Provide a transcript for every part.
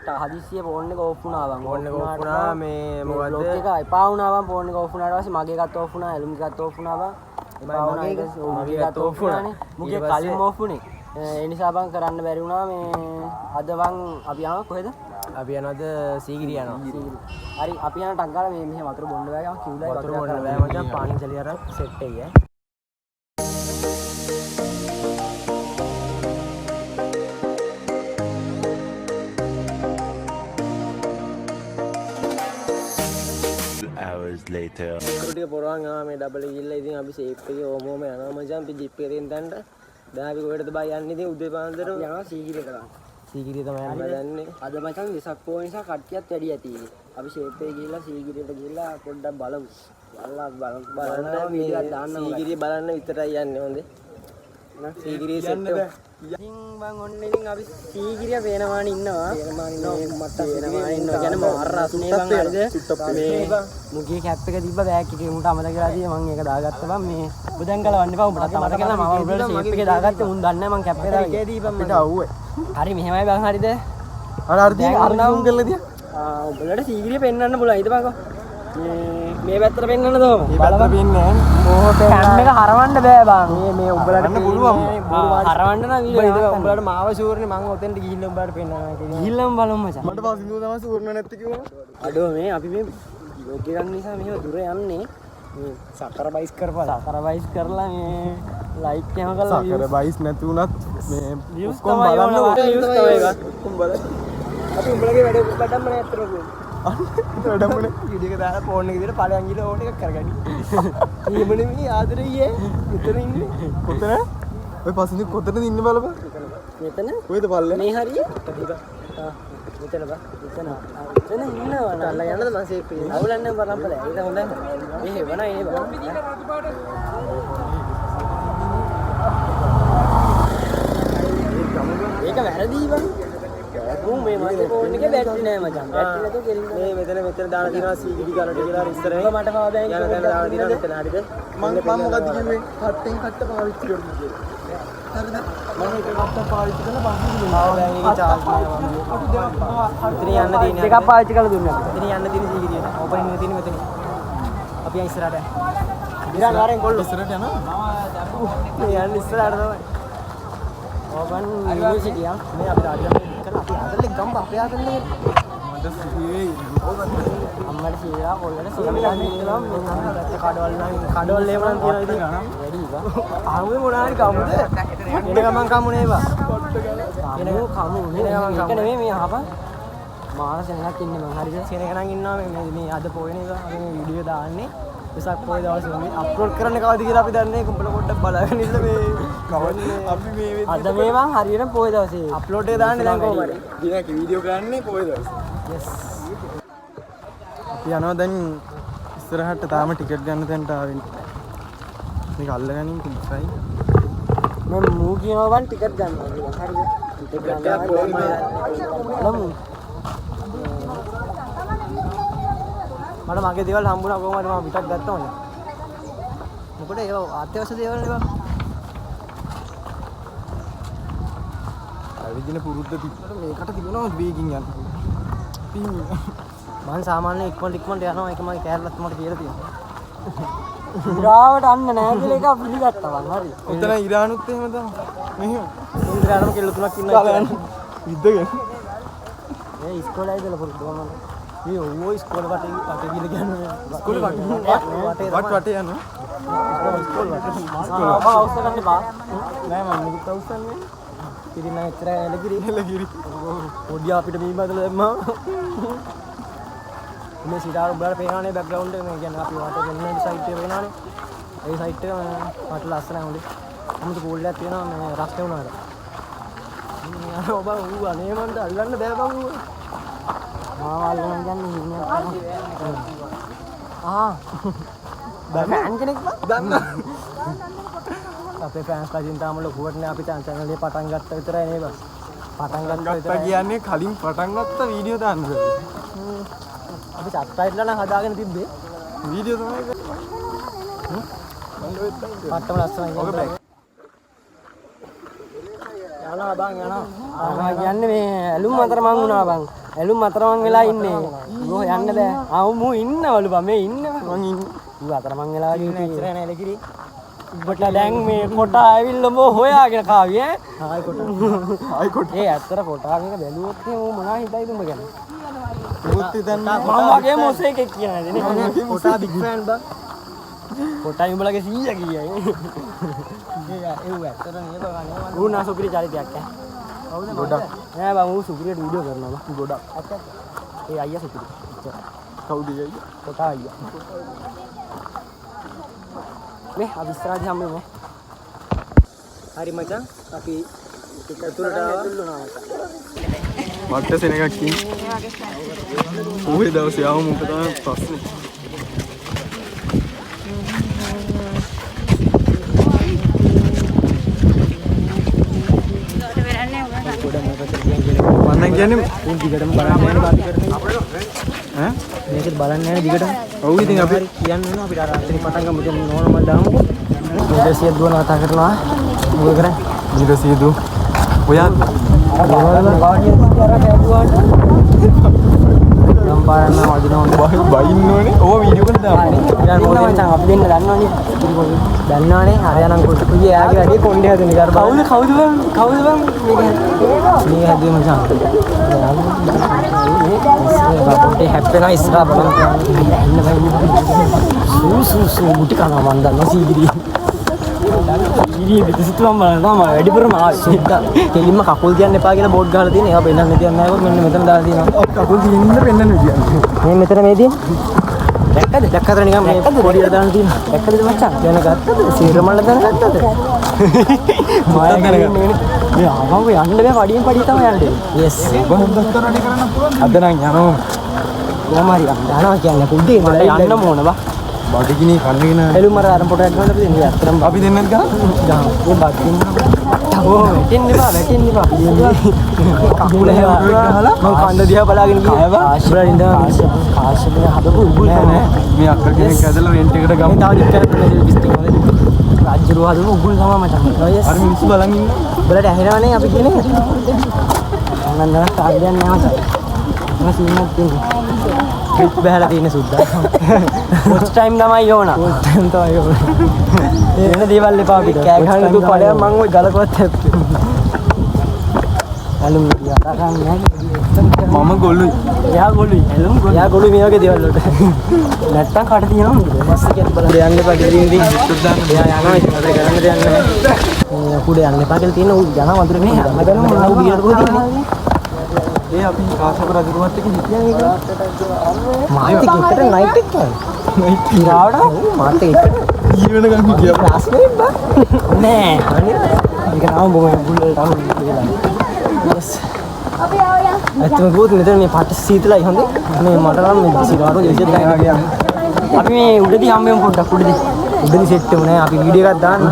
හදිස්සිය phone එක off වුණා බං. ෆෝන් එක ඕෆ් වුණා මේ මොකද්ද? බ්ලොක් එක එපා වුණා බං. ෆෝන් එක ඕෆ් වුණාට පස්සේ මගේ එකත් ඕෆ් වුණා, එළුම් එකත් ඕෆ් වුණා බං. මගේ එකත් ඕෆ් වුණානේ. මුගේ කලින්ම ඕෆ් වුණේ. ඒ නිසා බං කරන්න බැරි වුණා මේ අද බං අපි යනවා කොහෙද? අපි යනවාද සීගිරිය යනවා. හරි අපි යන ටක් ගාලා මේ මෙහෙ වතුර බොන්න බෑ. කිව්ලා වතුර බොන්න බෑ මචං. පානි චලිය අර සෙට් එකයි. hours later ටික පොරවන් ආවා මේ ඩබල් ගිල්ලා ඉතින් අපි ෂේප් එකේ ඕමෝම යනවා මචං. අපි ජිප් එකේ තැනට දැන් අපි කොහෙටද බයි යන්නේ ඉතින් උදේ පාන්දර යනවා සීගිරියට ගන්න. සීගිරිය තමයි යන්නේ. අද මචං වෙසක් පොය නිසා කට්ටියත් වැඩි ඇති. අපි ෂේප් එකේ ගිහිල්ලා සීගිරියට ගිහිල්ලා පොඩ්ඩක් බලමු. බලන්න වීඩියෝ දාන්න. සීගිරිය බලන්න විතරයි යන්නේ හොඳේ. සීගිරිය සෙට් එක. ඉතින් මං ඔන්න ඉතින් අපි සීගිරිය පේනවාන ඉන්නවා. මට පේනවාන ඉන්නවා. කියන්නේ මාර රස්නේ බං හරිද? මේ මුගේ කැප් එක තිබ්බ බෑග් එකේ උන්ට අමතක වෙලා තියෙන්නේ. මං ඒක දාගත්තා බං. මේ ඔබ දැන් ගලවන්න එපා. උඹට අමතක කරලා මම ඔබට ෂේප් එකේ දාගත්තේ. උන් දන්නේ නැහැ මං කැප් එක දාගත්තේ. පිට අවුවේ. හරි මෙහෙමයි බං හරිද? අර දින අරනාම් කරලා තියා. ඔබලට සීගිරිය පෙන්වන්න පුළුවන්. ඊට පස්සේ මේ පැත්තට පෙන්වන්න දෝම. මේ පැත්තට පෙන්නේ කැම් එක හරවන්න බෑ බං. මේ උඹලට පුළුවන්. හරවන්න නම් වීඩියෝ උඹලට මාව ෂුවර්නේ මං ඔතෙන්ට ගිහිල්ලා උඹලට පෙන්නනවා කියලා. ගිහිල්ලාම බලමු මචං. මට පස්සින්දුව තමයි ෂුවර්න නැති කිව්වා. අඩෝ මේ අපි මේ බ්ලොග් එකක් නිසා මෙහෙම දුර යන්නේ. මේ සබ්ස්ක්‍රයිබ් කරපළා. සබ්ස්ක්‍රයිබ් කරලා මේ ලයික් එහෙම කරලා සබ්ස්ක්‍රයිබ් නැති වුණත් මේ views තමයි බලන්න ඕනේ. views තමයි ඒක. උඹලා අපි උඹලගේ වැඩ බඩම්ම නැත්තර වැඩම්මනේ වීඩියෝ එක දාලා ෆෝන් එක විතර ඵලයන් ගිහලා ඕන එකක් කරගනි. ඊමනේ මේ ආදරේ මෙතන ඉන්නේ. කොතන? ඔය පස්සේ කොතනද ඉන්නේ බලපන්. මෙතන? කොහෙද පල්ලේ? මේ හරිය? මෙතන බා. මෙතන ඉන්නවා නේ. අල්ල යන්නද මම සේෆ් එකේ. අවුලන්නේ බලන්න. ඒක හොඳයි. මේ හේවනා ඒ බා. ඒක වැරදි බං. මේ මගේ ෆෝන් එකේ බැටරි නෑ මචං. බැටරි නැතුව කෙලින්න. මේ මෙතන දාලා තියෙනවා සීගිඩි ගන්නට කියලා ඉස්සරහින්. මට පවර් බැංක් යන තැන දාලා තියෙනවා මෙතන හරිද? මම මොකද්ද කිව්වේ? කට්ටෙන් කට්ට පාවිච්චි කරනවා කියලා. හරිද? මම ඒක කට්ට පාවිච්චි කරලා පස්සේ පවර් බැංක් එකේ charge නෑ මම. මෙතන යන්න තියෙනවා. දෙකක් පාවිච්චි කරලා දුන්නා. මෙතන යන්න තියෙන සීගිඩියට. ඕපනින් එක තියෙන මෙතන. අපි යන් ඉස්සරහට. ඉරන් වරෙන් කොල්ලෝ ඉස්සරහට යනවා. මේ යන්න ඉස්සරහට තමයි. ඕපන් යුනිවර්සිටි ආ. මේ අපි රාජ්‍යයෙන් කරලා අපි අතල්ලේ ගම්බ අපේ අතල්ලේ මට සීවේ අම්මට සීලා කොල්ලට සීලා දෙන්නවා මේ පැත්ත කඩවල් නම් කඩවල් එහෙම නම් තියෙනවා ඉතින් වැඩි බා. ආවේ මොනාරි කමුද එන ගමන් කමුනේ බා කමු නේ ඒක නෙමෙයි මේ අහපන් මාර සෙනගක් ඉන්නේ මං හරිද සෙනග නම් ඉන්නවා මේ අද පොයන එක අපි මේ වීඩියෝ දාන්නේ විසක් පොය දවසේ මේ අප්ලෝඩ් කරන්න කවද කියලා අපි දන්නේ කුඹල පොඩ්ඩක් බලගෙන ඉන්න මේ කවන්නේ අපි මේ අද මේ මං හරියට පොය දවසේ අප්ලෝඩ් එක දාන්නේ දැන් කොහමද දිනක වීඩියෝ ගන්නනේ පොය දවසේ yes අපි යනවා දැන් ඉස්සරහට තාම ටිකට් ගන්න තැනට ආවෙ මේක අල්ලගනින් කුඹසයි මම මූ කියනවා වන් ටිකට් ගන්නවා කියලා හරිද ටිකට් ගන්නවා මට මගේ දේවල් හම්බුණා කොහමද මම පිටක් ගත්තා මොකද මොකද ඒව අත්‍යවශ්‍ය දේවල් නේ බං අවිදින පුරුද්ද තිබ්බට මේකට තිබුණා වේගින් යන්න මම සාමාන්‍යයෙන් ඉක්මනට යනවා ඒක මගේ කෑල්ලත් මට කියලා තියෙනවා ඉරාවට අන්න නෑ කියලා එක පිළිගත්තා මං හරි උතන ඉරානුත් එහෙම තමයි මෙහෙම ඉන්ද්‍රාණම කෙල්ල තුනක් ඉන්නවා ඉද්දගෙන ඒ ඉස්කෝලේ ඉඳලා පුරුදු මම මේ ඕ ඉස්කෝල වටේ කියලා කියන්නේ ඉස්කෝල වටේ යනවා ඉස්කෝල වටේ අවශ්‍ය කරන්න බා නෑ මම මුකුත් අවශ්‍යන්නේ ඉතින් නම් එච්චර එලගිරි පොඩි අපිට මේ බදල දැම්මා මේ සිතාර උඹලා පේනවනේ බෑග්ග්‍රවුන්ඩ් එක මේ කියන්නේ අපි වටේ වෙන සයිට් එක පේනවනේ ඒ සයිට් එක මට ලස්සනයි හොඳයි අමුතු කෝල් එකක් තියෙනවා මේ රස්ට් වුණාට ඔබ ඌ අනේ මන්ට අල්ලන්න බෑ බං ඌ මාව අල්ලන්න යන්නේ ඉන්නේ ෆෑන් කෙනෙක් දන්න අපේ ෆෑන්ස් කලින් තාම ලොකුවටනේ අපි channel එකේ පටන් ගත්ත විතරයි නේද පටන් ගත්තා විතරයි කියන්නේ කලින් පටන් ගත්ත වීඩියෝ දාන්න අපි සබ්ස්ක්‍රයිබ්ලා නම් හදාගෙන තිබ්බේ වීඩියෝ තමයි පට්ටම ලස්සනයි ඔක බෑග් යනවා බං යනවා කියන්නේ මේ ඇලුම් අතර මං වුණා බං ඇලුම් අතරමං වෙලා ඉන්නේ. ඌ යන්න බෑ. ආ මූ ඉන්නවලු බා මේ ඉන්නවා. මං ඉන්නේ. ඌ අතරමං වෙලා ඉන්නේ ඉස්සරහ නෑ ලකිරි. උඹට දැන් මේ කොටා ඇවිල්ලා මො හොයාගෙන කාවි ඈ. ආයි කොටා. ආයි කොටා. ඒ ඇත්තට කොටා මේක බැලුවොත් ඌ මොනවා හිතයිද උඹ ගැන? ඌත් හිතන්න මම වගේ මොසෙක් කියනද නේ. කොටා බිග් ෆෑන් බා. කොටා උඹලගේ 100 කියයි. ඒ ඇත්තට නේ බා නේ. ඌ නා සුපිරි චරිතයක් ඈ. ගොඩක් නෑ බං ඌ සුපිරියට වීඩියෝ කරනවා බං ගොඩක් ඒ අයියා සුපිරි කවුද අයියා කොටා අයියා මේ අපි ඉස්සරහට හම්බෙමු හරි මචං අපි ඇතුළට ආවා මට සෙනගක් කින් ඌේ දවසේ ආව මොකද තමයි ප්‍රශ්නේ මම කියන්නේ උන් දිගටම බලන්න යන වාති කරන්නේ ඈ මේකත් බලන්න යන දිගටම ඔව් ඉතින් අපි කියන්න ඕන අපිට අර අතරින් පටන් ගමු දැන් නෝර්මල් දාමු 200 දුවන කතා කරනවා මොකද කරන්නේ 200 දුව ඔයා වාඩිය කරලා ඇදුවාට නම් පාරන්න වදිනවා බයින්න ඕනේ ඕව වීඩියෝ කරලා දාන්න ඊළඟ මොකද මචං අපි දෙන්න දන්නවනේ දන්නවනේ හරියනම් කොට පුජේ එයාගේ වැඩේ කොණ්ඩේ හදන ඉතින් කවුද බං මේක හැදුවේ මචං බබුටේ හැප්පෙනා ඉස්සරහ බලන්න ඉන්න බෑ සූ මුටි කනවා මන් දන්නවා සීගිරි ඉතින් පිටිසිතුවම බලනවා මම වැඩිපුරම ආසුද්දා කෙලින්ම කකුල් තියන්න එපා කියලා බෝඩ් ගහලා තියෙන ඒවා පෙන්නන්න තියන්න ආවොත් මෙන්න මෙතන දාලා තියෙනවා කකුල් තියෙන්න පෙන්නන්න විදියක් මේ මෙතන මේ තියෙන්නේ දැක්කද නිකන් මේ පොඩිය දාන්න තියෙනවා දැක්කද මචං දැනගත්තද සීරමල්ල දැනගත්තද මාය දැනගන්නේ මේ ආවම යන්න බෑ පඩියෙන් පඩිය තමයි යන්නේ yes බොහොම දත්තර වැඩි කරන්න පුළුවන් අද නම් යනවා කොහමරි යනවා කියන්නේ පුඩේ ඉඳලා යන්න ඕන බා බඩගිනි කන්නගෙන එළුම අර පොට ඇඩ්වන්ස් අපි දෙන්නේ අතරම අපි දෙන්නෙත් ගහමු මේ බඩගිනි ඕ වැටෙන්න එපා කකුල හැවලා මම කන්න දිහා බලාගෙන ගියා ආශ්‍රය ඉඳන් කාශ්‍යප හදපු උගුල් තමයි මේ අක්කල් කෙනෙක් ඇදලා රෙන්ට් එකට ගමු තව ඩිස්කවර් කරලා බිස්ටික් වල රාජ්‍යරුව හදපු උගුල් තමයි මචං අර මිනිස්සු බලන් ඉන්න උඹලට ඇහෙනවනේ අපි කියන්නේ මම නම් කාර්යයක් නෑ මචං මම සීනක් දෙන්නේ ක්ලිප් බහලා තියෙන සුද්දා පොස්ට් ටයිම් තමයි ඕන පොස්ට් ටයිම් තමයි ඕන එන දේවල් එපා අපිට කෑ ගහන්න දු පඩයක් මං ওই ගලකවත් හැප්පි ඇලුම් යා ගන්න මම ගොළුයි එයා ගොළුයි මේ වගේ දේවල් වලට නැත්තම් කට තියනවා නේද බස් එකේ බලන්න යන්න එපා කියලා ඉතින් ඉස්සුත් දාන්න එයා යනවා ඉතින් අපිට කරන්න දෙයක් නැහැ කුඩේ යන්න එපා කියලා තියෙන ඌ යනවා වතුර මේ හැමදාම මොනවා බියරට කොහෙද තියෙන්නේ ඒ අපි කාශ්‍යප රජුවත් එක්ක හිටියා ඒක මාත් එක්ක එකට නයිට් එක නයිට් ඉරාවට මාත් එක්ක ඊවෙන ගන්න හිටියා ක්ලාස්මේට් බා නෑ අනේ ඒක නම් බොම බුල්ලට අහු කියලා yes අපි ආවයා අතම ගොත් මෙතන මේ පාට සීතලයි හොඳේ මේ මට නම් මේ සිරාරෝ දෙවියන් ගියා අපි මේ උඩදී හම්බෙමු පොඩ්ඩක් උඩදී සෙට් වෙමු නෑ අපි වීඩියෝ එකක් දාන්න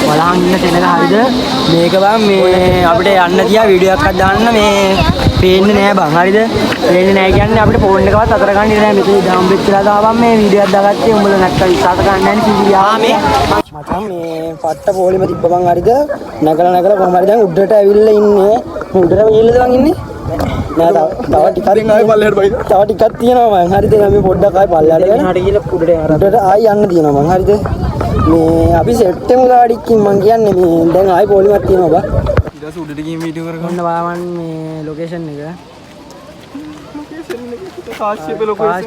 බලහන් ඉන්න තැනක හරිද මේක බං මේ අපිට යන්න තියා වීඩියෝ එකක් දාන්න මේ පේන්නේ නෑ බං හරිද පේන්නේ නෑ කියන්නේ අපිට ෆෝන් එකවත් අතර ගන්න ඉන්නේ නෑ මෙතන දාම් වෙච්චලා දාපන් මේ වීඩියෝ එකක් දාගත්තේ උඹලා නැත්තම් ඉස්සාට ගන්න නෑනේ සීරියා මේ මචං මේ පට්ට පොලිම තිබ්බ බං හරිද නැගලා කොහම හරි දැන් උඩට ඇවිල්ලා ඉන්නේ උඩට ගිහලා බං ඉන්නේ නෑ තව ටිකක් ආයි පල්ලෙහාට බයිද තව ටිකක් තියෙනවා මං හරිද මේ පොඩ්ඩක් ආයි පල්ලෙහාට යන්න ගිහලා උඩට ආයි යන්න තියෙනවා මං හරිද මේ අපි සෙට් එකම ගාඩියකින් මං කියන්නේ මේ දැන් ආයි පොලිමක් තියෙනවා බා ඊට පස්සේ උඩට ගිහින් වීඩියෝ කරගන්න බලන්න මේ ලොකේෂන් එක කාශ්‍යප ලොකේෂන්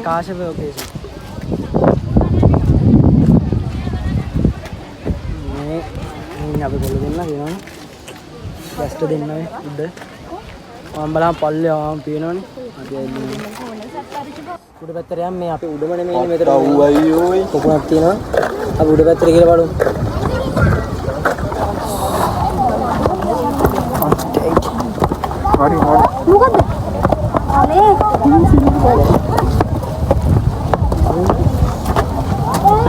මේ අපි පොල දෙන්න කියනවනේ ගැස්ට දෙන්නනේ උඩ මම බලන්න පල්ලේ ආවම පේනවනේ උඩ පැත්තට යන්න මේ අපි උඩම නෙමෙයි ඉන්නේ මෙතන. ඔව් අයියෝ. කොකුණක් තියෙනවා. අපි උඩ පැත්තට ගිහලා බලමු. හරි. මොකද? අනේ.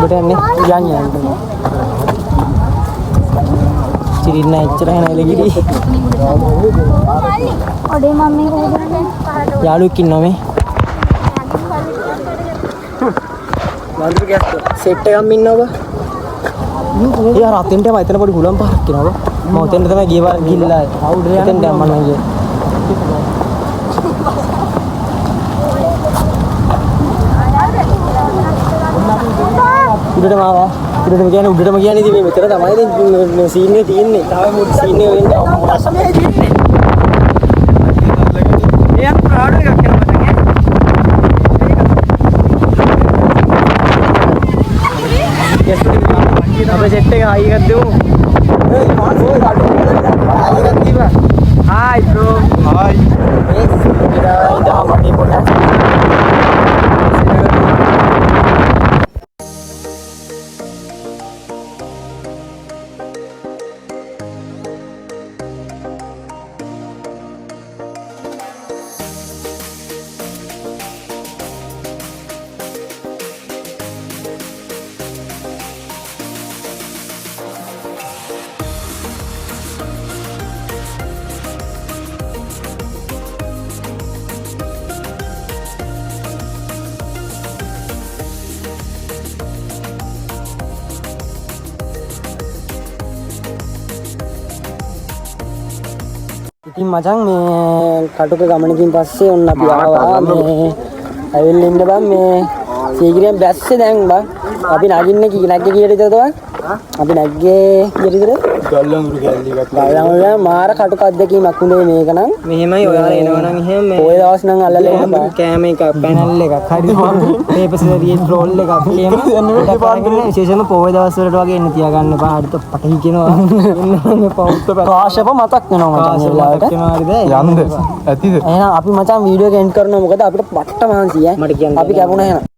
උඩට යන්නේ යන්නේ. චිරින්න එච්චර හැනයිල ගිරි. ඔඩේ මම මේක හොදන්නේ. යාළුවෙක් ඉන්නවා මේ. වන්දර ගෑස්ත. සෙට් එකක් ඉන්නවා බා. යාර අතෙන්ට යම එතන පොඩි හුලම් පහක් කියනවා බා. මම ඔතෙන්ට තමයි ගිහිල්ලා අවුඩ එතෙන්ට යන්න මම ගියේ. උඩටම ආවා. උඩටම කියන්නේ ඉතින් මේ මෙතන තමයි දැන් මේ සීන් එක තියෙන්නේ. තාම මුත් සීන් එක වෙන්නේ මොකක්ද මේ තියෙන්නේ. එයා ප්‍රාඩ් එකක් කරනවා මචං. අපේ සෙට් එක හයි එකක් දෙමු. ඒ මාසෝ කාටෝ එකක් දීපා. Hi bro. හායි. ඉතින් පොඩ්ඩක් ඉතින් මචං මේ කටුක ගමනකින් පස්සේ ඔන්න අපි ආවා මේ ඇවිල්ලා ඉන්න බං මේ සීගිරියෙන් බැස්සේ දැන් බං අපි නගින්නේ නැග්ගේ කීයටද බං අපි නැග්ගේ කීයටද ගල්ලඳුරු කැලේ එකක්. ගල්ලඳුරු මාර කටුක අද්දකීමක් උනේ මේක නම් මෙහෙමයි ඔයාලා එනවනම් එහෙම මේ ඔය දවස් නම් අල්ලලා එන්න බං කෑම එකක් පැනල් එකක් හරි පේපර් සීරියල් රෝල් එකක් එහෙම විශේෂයෙන්ම පොය දවස් වලට වගේ එන්න තියාගන්න එපා හරිත පටහි කියනවා එන්න පෞත්ත කාශප මතක් වෙනවා මචං ඒ වෙලාවට යන්ද ඇතිද එහෙනම් අපි මචං වීඩියෝ එක එන්ඩ් කරනවා මොකද අපිට පට්ට මහන්සි ඈ මට කියන්න අපි කැපුණා එහෙනම්